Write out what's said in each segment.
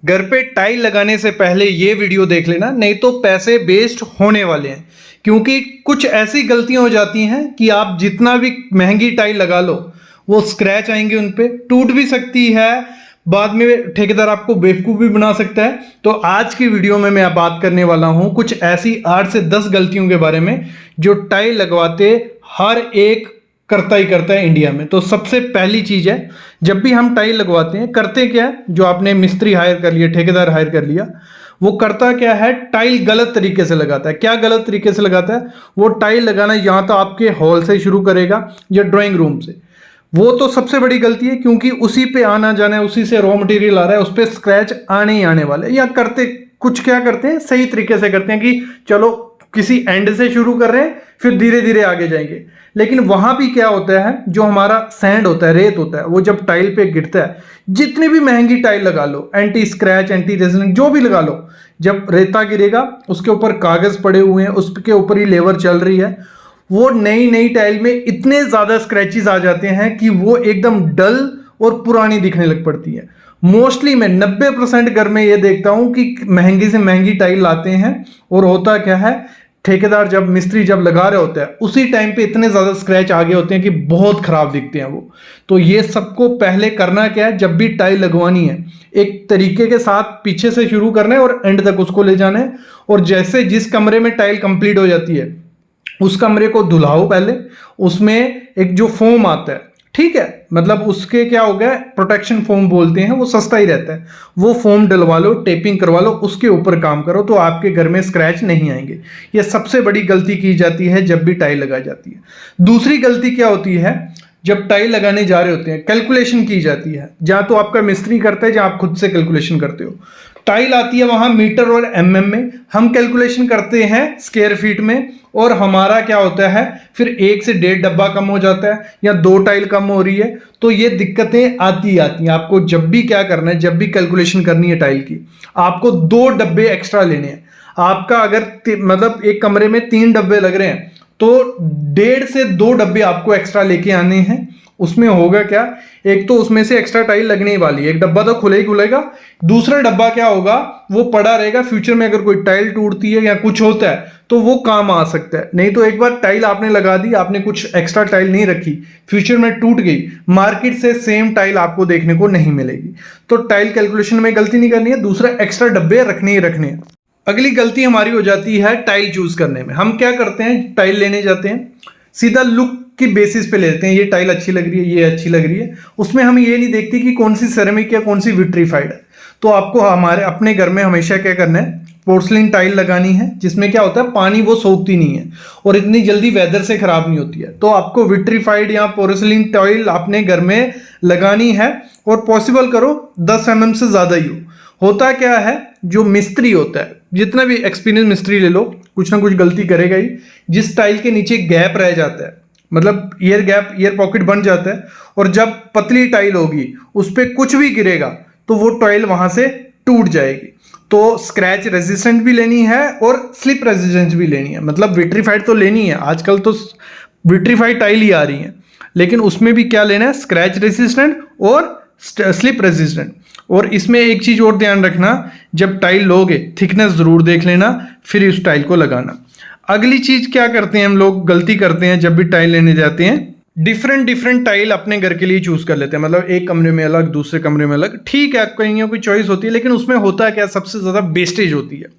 घर पे टाइल लगाने से पहले ये वीडियो देख लेना, नहीं तो पैसे वेस्ट होने वाले हैं। क्योंकि कुछ ऐसी गलतियां हो जाती हैं कि आप जितना भी महंगी टाइल लगा लो वो स्क्रैच आएंगे, उन पे टूट भी सकती है, बाद में ठेकेदार आपको बेवकूफ़ भी बना सकता है। तो आज की वीडियो में मैं बात करने वाला हूं कुछ ऐसी 8 से 10 गलतियों के बारे में जो टाइल लगवाते हर एक करता ही करता है इंडिया में। तो सबसे पहली चीज़ है, जब भी हम टाइल लगवाते हैं करते क्या है, जो आपने मिस्त्री हायर कर लिया, ठेकेदार हायर कर लिया, वो करता क्या है, टाइल गलत तरीके से लगाता है। क्या गलत तरीके से लगाता है? वो टाइल लगाना या तो आपके हॉल से शुरू करेगा या ड्राइंग रूम से। वो तो सबसे बड़ी गलती है, क्योंकि उसी पे आना जाना है, उसी से रॉ मटेरियल आ रहा है, उस पर स्क्रैच आने ही आने वाले। या करते कुछ क्या करते हैं, सही तरीके से करते हैं कि चलो किसी एंड से शुरू कर रहे हैं फिर धीरे धीरे आगे जाएंगे। लेकिन वहां भी क्या होता है, जो हमारा सैंड होता है, रेत होता है, वो जब टाइल पे गिरता है, जितनी भी महंगी टाइल लगा लो, एंटी स्क्रैच, एंटी रेजिडेंट, जो भी लगा लो, जब रेता गिरेगा उसके ऊपर कागज पड़े हुए हैं, उसके ऊपर ही लेबर चल रही है, वो नई नई टाइल में इतने ज्यादा स्क्रैचेस आ जाते हैं कि वो एकदम डल और पुरानी दिखने लग पड़ती है। मोस्टली मैं 90% घर में ये देखता हूं कि महंगी से महंगी टाइल लाते हैं और होता क्या है, ठेकेदार जब मिस्त्री जब लगा रहे होते हैं उसी टाइम पे इतने ज्यादा स्क्रैच आ गए होते हैं कि बहुत खराब दिखते हैं वो। तो ये सबको पहले करना क्या है, जब भी टाइल लगवानी है एक तरीके के साथ पीछे से शुरू करना है और एंड तक उसको ले जाना है। और जैसे जिस कमरे में टाइल कंप्लीट हो जाती है उस कमरे को धुलाओ पहले, उसमें एक जो फोम आता है, ठीक है, मतलब उसके क्या हो गया, प्रोटेक्शन फोम बोलते हैं, वो सस्ता ही रहता है, वो फोम डलवा लो, टेपिंग करवा लो, उसके ऊपर काम करो, तो आपके घर में स्क्रैच नहीं आएंगे। ये सबसे बड़ी गलती की जाती है जब भी टाइल लगाई जाती है। दूसरी गलती क्या होती है, जब टाइल लगाने जा रहे होते हैं कैलकुलेशन की जाती है, जहां तो आपका मिस्त्री करता है, जहां आप खुद से कैलकुलेशन करते हो। टाइल आती है वहां मीटर और एमएम में, हम कैलकुलेशन करते हैं स्क्वायर फीट में, और हमारा क्या होता है, फिर 1 से 1.5 डब्बा कम हो जाता है या 2 टाइल कम हो रही है। तो ये दिक्कतें आती हैं। आपको जब भी क्या करना है, जब भी कैलकुलेशन करनी है टाइल की, आपको 2 डब्बे एक्स्ट्रा लेने हैं। आपका अगर मतलब एक कमरे में 3 डब्बे लग रहे हैं तो 1.5 से 2 डब्बे आपको एक्स्ट्रा लेके आने हैं। उसमें होगा क्या, एक तो उसमें से एक्स्ट्रा टाइल लगने ही वाली है, एक डब्बा तो खुले ही खुलेगा, दूसरा डब्बा क्या होगा, वो पड़ा रहेगा। फ्यूचर में अगर कोई टाइल टूटती है या कुछ होता है तो वो काम आ सकता है। नहीं तो एक बार टाइल आपने लगा दी, आपने कुछ एक्स्ट्रा टाइल नहीं रखी, फ्यूचर में टूट गई, मार्केट से सेम टाइल आपको देखने को नहीं मिलेगी। तो टाइल कैलकुलेशन में गलती नहीं करनी है। दूसरा, एक्स्ट्रा डब्बे रखने ही रखने हैं। अगली गलती हमारी हो जाती है टाइल चूज करने में। हम क्या करते हैं, टाइल लेने जाते हैं, सीधा लुक की बेसिस पे लेते हैं, ये टाइल अच्छी लग रही है, ये अच्छी लग रही है, उसमें हम ये नहीं देखते कि कौन सी सेरेमिक या कौन सी विट्रीफाइड है। तो आपको हमारे अपने घर में हमेशा क्या करना है, पोर्सलिन टाइल लगानी है, जिसमें क्या होता है, पानी वो सोखती नहीं है और इतनी जल्दी वेदर से खराब नहीं होती है। तो आपको विट्रीफाइड या पोर्सलिन टाइल अपने घर में लगानी है, और पॉसिबल करो 10 mm से ज्यादा ही हो। होता क्या है, जो मिस्त्री होता है, जितना भी एक्सपीरियंस मिस्त्री ले लो, कुछ ना कुछ गलती करेगा ही। जिस टाइल के नीचे गैप रह जाता है, मतलब ईयर गैप, ईयर पॉकेट बन जाता है, और जब पतली टाइल होगी उस पर कुछ भी गिरेगा तो वो टाइल वहां से टूट जाएगी। तो स्क्रैच रेजिस्टेंट भी लेनी है और स्लिप रेजिस्टेंट भी लेनी है, मतलब विट्रीफाइड तो लेनी है, आजकल तो विट्रीफाइड टाइल ही आ रही है, लेकिन उसमें भी क्या लेना है, स्क्रैच रेजिस्टेंट और स्लिप रेजिस्टेंट। और इसमें एक चीज और ध्यान रखना, जब टाइल लोगे थिकनेस जरूर देख लेना, फिर उस टाइल को लगाना। अगली चीज क्या करते हैं हम लोग, गलती करते हैं जब भी टाइल लेने जाते हैं, डिफरेंट टाइल अपने घर के लिए चूज कर लेते हैं। मतलब एक कमरे में अलग, दूसरे कमरे में अलग, ठीक है, कहीं कोई चॉइस होती है, लेकिन उसमें होता है क्या, सबसे ज्यादा वेस्टेज होती है,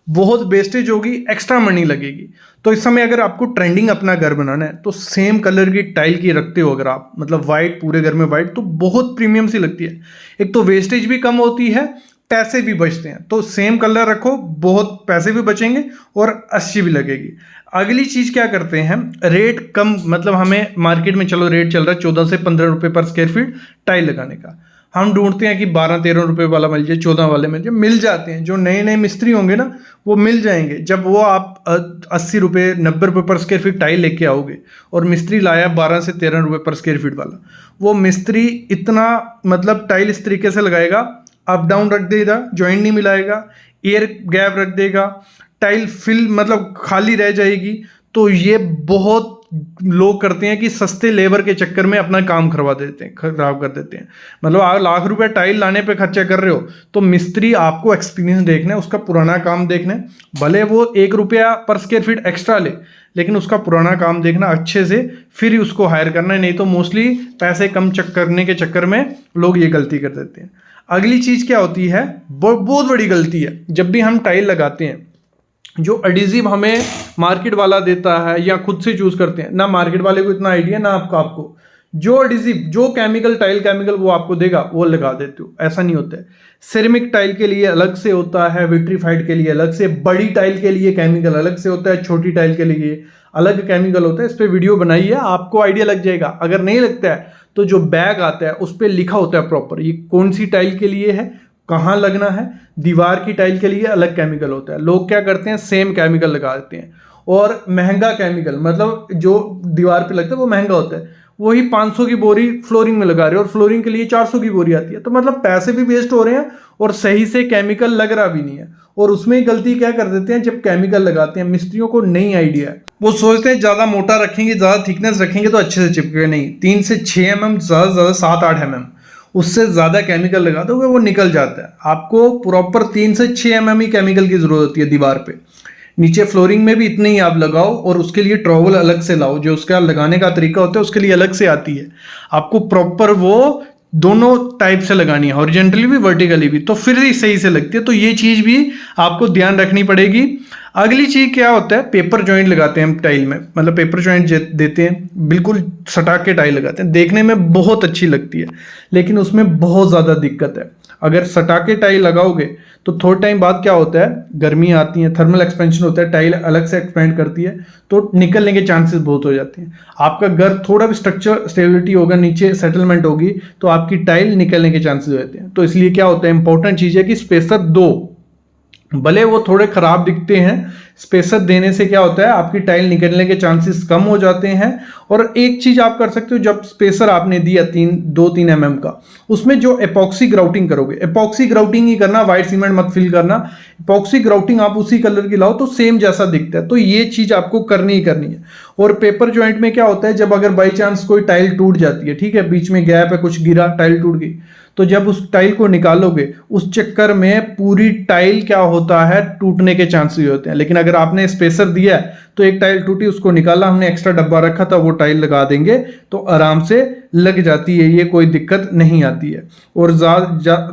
बहुत वेस्टेज होगी, एक्स्ट्रा मनी लगेगी। तो इस समय अगर आपको ट्रेंडिंग अपना घर बनाना है तो सेम कलर की टाइल की रखते हो अगर आप, मतलब वाइट, पूरे घर में वाइट, तो बहुत प्रीमियम सी लगती है। एक तो वेस्टेज भी कम होती है, पैसे भी बचते हैं। तो सेम कलर रखो, बहुत पैसे भी बचेंगे और अच्छी भी लगेगी। अगली चीज क्या करते हैं, रेट कम, मतलब हमें मार्केट में चलो रेट चल रहा है 14 से 15 रुपए पर स्क्वायर फीट टाइल लगाने का, हम ढूंढते हैं कि 12-13 रुपए वाला मिल जाए, 14 वाले मिल जाते हैं। जो नए नए मिस्त्री होंगे ना, वो मिल जाएंगे। जब वो आप 80 रुपये 90 रुपये पर स्क्वायर फीट टाइल लेके आओगे और मिस्त्री लाया 12 से 13 रुपये पर स्क्वायर फीट वाला, वो मिस्त्री इतना मतलब टाइल इस तरीके से लगाएगा, अप डाउन रख देगा, जॉइंट नहीं मिलाएगा, एयर गैप रख देगा, टाइल फिल मतलब खाली रह जाएगी। तो ये बहुत लोग करते हैं कि सस्ते लेबर के चक्कर में अपना काम खराब कर देते हैं। मतलब आप लाख रुपए टाइल लाने पे खर्चा कर रहे हो तो मिस्त्री आपको एक्सपीरियंस देखना है, उसका पुराना काम देखना है, भले वो 1 रुपया पर स्क्वायर फीट एक्स्ट्रा ले, लेकिन उसका पुराना काम देखना अच्छे से, फिर उसको हायर करना है। नहीं तो मोस्टली पैसे कम करने के चक्कर में लोग ये गलती कर देते हैं। अगली चीज़ क्या होती है, बहुत बड़ी गलती है, जब भी हम टाइल लगाते हैं, जो एडिजिव हमें मार्केट वाला देता है या खुद से चूज करते हैं ना, मार्केट वाले को इतना आइडिया ना आपको जो एडिजिव, जो केमिकल, टाइल केमिकल वो आपको देगा वो लगा देते हो। ऐसा नहीं होता है। सिरेमिक टाइल के लिए अलग से होता है, विट्रीफाइड के लिए अलग से, बड़ी टाइल के लिए केमिकल अलग से होता है, छोटी टाइल के लिए अलग केमिकल होता है। इस पर वीडियो बनाई है, आपको आइडिया लग जाएगा। अगर नहीं लगता है तो जो बैग आता है उस पर लिखा होता है प्रॉपर, ये कौन सी टाइल के लिए है, कहाँ लगना है। दीवार की टाइल के लिए अलग केमिकल होता है। लोग क्या करते हैं, सेम केमिकल लगा देते हैं, और महंगा केमिकल, मतलब जो दीवार पे लगता है वो महंगा होता है, वही 500 की बोरी फ्लोरिंग में लगा रहे हो, और फ्लोरिंग के लिए 400 की बोरी आती है। तो मतलब पैसे भी वेस्ट हो रहे हैं और सही से केमिकल लग रहा भी नहीं है। और उसमें गलती क्या कर देते हैं, जब केमिकल लगाते हैं, मिस्त्रियों को नहीं आइडिया है, वो सोचते हैं ज़्यादा मोटा रखेंगे, ज़्यादा थिकनेस रखेंगे तो अच्छे से चिपकेगा। नहीं, 3 से 6 mm, ज़्यादा से ज़्यादा 7-8 mm, उससे ज़्यादा केमिकल लगा दोगे वो निकल जाता है। आपको प्रॉपर 3 से 6 mm ही केमिकल की ज़रूरत होती है दीवार पे। नीचे फ्लोरिंग में भी इतने ही आप लगाओ, और उसके लिए ट्रॉवल अलग से लाओ, जो उसका लगाने का तरीका होता है उसके लिए अलग से आती है। आपको प्रॉपर वो दोनों टाइप से लगानी है, हॉरिजॉन्टली भी वर्टिकली भी, तो फिर ही सही से लगती है। तो ये चीज़ भी आपको ध्यान रखनी पड़ेगी। अगली चीज़ क्या होता है, पेपर जॉइंट लगाते हैं हम टाइल में, मतलब पेपर जॉइंट देते हैं, बिल्कुल सटा के टाइल लगाते हैं, देखने में बहुत अच्छी लगती है, लेकिन उसमें बहुत ज़्यादा दिक्कत है। अगर सटा के टाइल लगाओगे तो थोड़े टाइम बाद क्या होता है, गर्मी आती है, थर्मल एक्सपेंशन होता है, टाइल अलग से एक्सपेंड करती है, तो निकलने के चांसेस बहुत हो जाते हैं। आपका घर थोड़ा भी स्ट्रक्चर स्टेबिलिटी होगा, नीचे सेटलमेंट होगी, तो आपकी टाइल निकलने के चांसेस होते हैं। तो इसलिए क्या होता है, इंपॉर्टेंट चीज़ है कि स्पेसर दो, भले वो थोड़े खराब दिखते हैं, स्पेसर देने से क्या होता है, आपकी टाइल निकलने के चांसेस कम हो जाते हैं। और एक चीज आप कर सकते हो, जब स्पेसर आपने दिया 2-3 mm का, उसमें जो एपॉक्सी ग्राउटिंग करोगे, एपॉक्सी ग्राउटिंग ही करना, व्हाइट सीमेंट मत फिल करना, एपॉक्सी ग्राउटिंग आप उसी कलर की लाओ तो सेम जैसा दिखता है। तो ये चीज आपको करनी ही करनी है। और पेपर जॉइंट में क्या होता है, जब अगर बाई चांस कोई टाइल टूट जाती है, ठीक है, बीच में गैप है, कुछ गिरा, टाइल टूट गई, तो जब उस टाइल को निकालोगे उस चक्कर में पूरी टाइल क्या होता है, टूटने के चांसेस होते हैं। लेकिन अगर आपने स्पेसर दिया है तो एक टाइल टूटी, उसको निकाला, हमने एक्स्ट्रा डब्बा रखा था, वो टाइल लगा देंगे तो आराम से लग जाती है, ये कोई दिक्कत नहीं आती है। और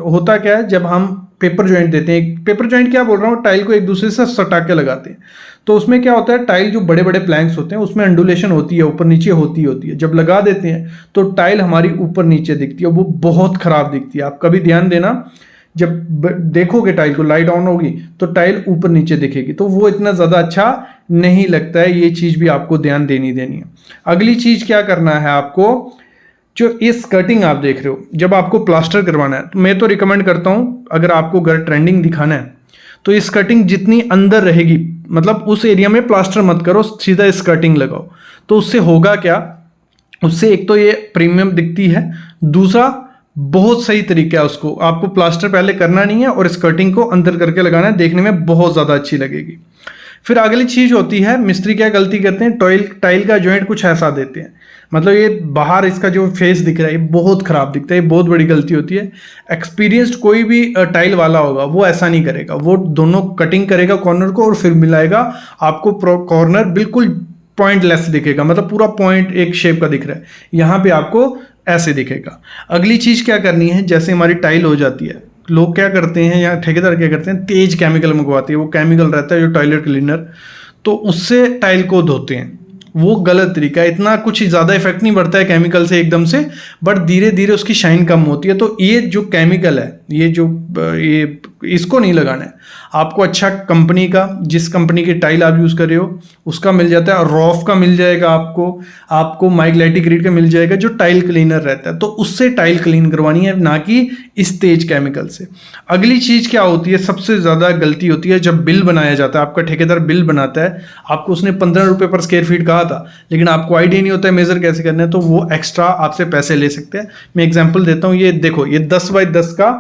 होता क्या है, जब हम पेपर जॉइंट देते हैं, पेपर जॉइंट क्या बोल रहा हूँ, टाइल को एक दूसरे से सटा के लगाते हैं, तो उसमें क्या होता है, टाइल जो बड़े बड़े प्लैंक्स होते हैं उसमें अंडुलेशन होती है, ऊपर नीचे होती है। जब लगा देते हैं तो टाइल हमारी ऊपर नीचे दिखती है, वो बहुत खराब दिखती है। आप कभी ध्यान देना, जब देखोगे टाइल को, लाइट ऑन होगी तो टाइल ऊपर नीचे दिखेगी, तो वो इतना ज़्यादा अच्छा नहीं लगता है। ये चीज़ भी आपको ध्यान देनी है। अगली चीज़ क्या करना है आपको, जो इस कटिंग आप देख रहे हो, जब आपको प्लास्टर करवाना है, तो मैं तो रिकमेंड करता हूँ, अगर आपको घर ट्रेंडिंग दिखाना है तो इस कटिंग जितनी अंदर रहेगी, मतलब उस एरिया में प्लास्टर मत करो, सीधा इस कटिंग लगाओ। तो उससे होगा क्या, उससे एक तो ये प्रीमियम दिखती है, दूसरा बहुत सही तरीका है, उसको आपको प्लास्टर पहले करना नहीं है और स्कर्टिंग को अंदर करके लगाना है, देखने में बहुत ज़्यादा अच्छी लगेगी। फिर अगली चीज़ होती है, मिस्त्री क्या गलती करते हैं, टाइल का जॉइंट कुछ ऐसा देते हैं, मतलब ये बाहर इसका जो फेस दिख रहा है ये बहुत ख़राब दिखता है, ये बहुत बड़ी गलती होती है। एक्सपीरियंस्ड कोई भी टाइल वाला होगा वो ऐसा नहीं करेगा, वो दोनों कटिंग करेगा कॉर्नर को और फिर मिलाएगा, आपको कॉर्नर बिल्कुल पॉइंटलेस दिखेगा, मतलब पूरा पॉइंट एक शेप का दिख रहा है, यहाँ पे आपको ऐसे दिखेगा। अगली चीज़ क्या करनी है, जैसे हमारी टाइल हो जाती है, लोग क्या करते हैं या ठेकेदार क्या करते हैं, तेज केमिकल मंगवाते हैं, वो केमिकल रहता है जो टॉयलेट क्लीनर, तो उससे टाइल को धोते हैं, वो गलत तरीका है। इतना कुछ ज़्यादा इफेक्ट नहीं पड़ता है केमिकल से एकदम से, बट धीरे धीरे उसकी शाइन कम होती है। तो ये जो केमिकल है, ये इसको नहीं लगाना है आपको। अच्छा कंपनी का, जिस कंपनी की टाइल आप यूज़ कर रहे हो उसका मिल जाता है, रॉफ का मिल जाएगा आपको माइग्लेटिक ग्रिड का मिल जाएगा, जो टाइल क्लीनर रहता है, तो उससे टाइल क्लीन करवानी है, ना कि इस तेज केमिकल से। अगली चीज़ क्या होती है, सबसे ज़्यादा गलती होती है जब बिल बनाया जाता है, आपका ठेकेदार बिल बनाता है, आपको उसने 15 रुपये पर स्क्वायर फीट कहा था, लेकिन आपको आइडिया नहीं होता है मेज़र कैसे करना है, तो वो एक्स्ट्रा आपसे पैसे ले सकते हैं। मैं एग्जाम्पल देता हूँ, ये देखो, ये 10 बाई 10 का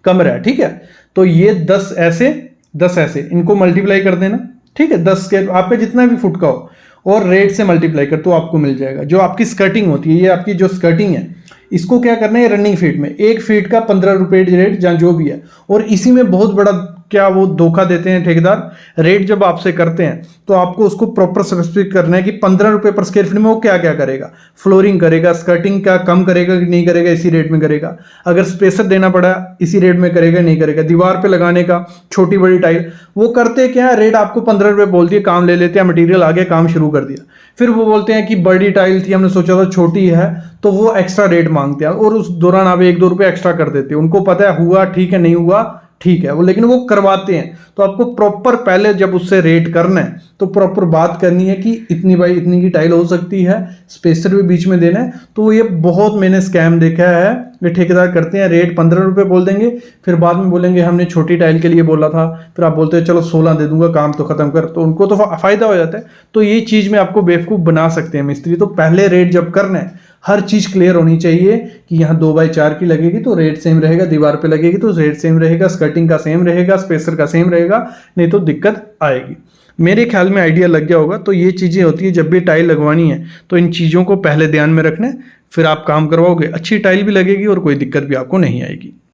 कमरा है, ठीक है, तो ये 10 ऐसे इनको मल्टीप्लाई कर देना, ठीक है, 10 के आपका जितना भी फुट का हो, और रेट से मल्टीप्लाई कर तो आपको मिल जाएगा। जो आपकी स्कर्टिंग होती है, ये आपकी जो स्कर्टिंग है, इसको क्या करना है, रनिंग फीट में 1 फीट का 15 रुपये रेट जहाँ जो भी है। और इसी में बहुत बड़ा क्या वो धोखा देते हैं ठेकेदार, रेट जब आपसे करते हैं तो आपको उसको प्रॉपर स्पेसिफिक करना है कि 15 रुपये पर स्क्वायर फीट में वो क्या क्या करेगा। फ्लोरिंग करेगा, स्कर्टिंग का कम करेगा कि नहीं करेगा, इसी रेट में करेगा। अगर स्पेसर देना पड़ा इसी रेट में करेगा नहीं करेगा। दीवार पे लगाने का छोटी बड़ी टाइल, वो करते क्या है, रेट आपको 15 रुपये बोल दिए, काम ले लेते हैं, मटीरियल आ गया, काम शुरू कर दिया। फिर वो बोलते हैं कि बड़ी टाइल थी, हमने सोचा था छोटी है, तो वो एक्स्ट्रा रेट मांगते हैं और उस दौरान आप 1-2 रुपये एक्स्ट्रा कर देते हैं। उनको पता है हुआ ठीक है, नहीं हुआ ठीक है, वो लेकिन वो करवाते हैं। तो आपको प्रॉपर पहले जब उससे रेट करना है तो प्रॉपर बात करनी है कि इतनी बाई इतनी की टाइल हो सकती है, स्पेसर भी बीच में देना है। तो ये बहुत मैंने स्कैम देखा है, ये ठेकेदार करते हैं, रेट 15 रुपये बोल देंगे, फिर बाद में बोलेंगे हमने छोटी टाइल के लिए बोला था, फिर आप बोलते हैं चलो 16 दे दूंगा, काम तो खत्म कर, तो उनको तो फायदा हो जाता है। तो ये चीज़ में आपको बेवकूफ़ बना सकते हैं मिस्त्री। तो पहले रेट जब करना है, हर चीज़ क्लियर होनी चाहिए कि यहाँ 2x4 की लगेगी तो रेट सेम रहेगा, दीवार पे लगेगी तो रेट सेम रहेगा, स्कर्टिंग का सेम रहेगा, स्पेसर का सेम रहेगा, नहीं तो दिक्कत आएगी। मेरे ख्याल में आइडिया लग गया होगा। तो ये चीज़ें होती है, जब भी टाइल लगवानी है तो इन चीज़ों को पहले ध्यान में रखना है, फिर आप काम करवाओगे, अच्छी टाइल भी लगेगी और कोई दिक्कत भी आपको नहीं आएगी।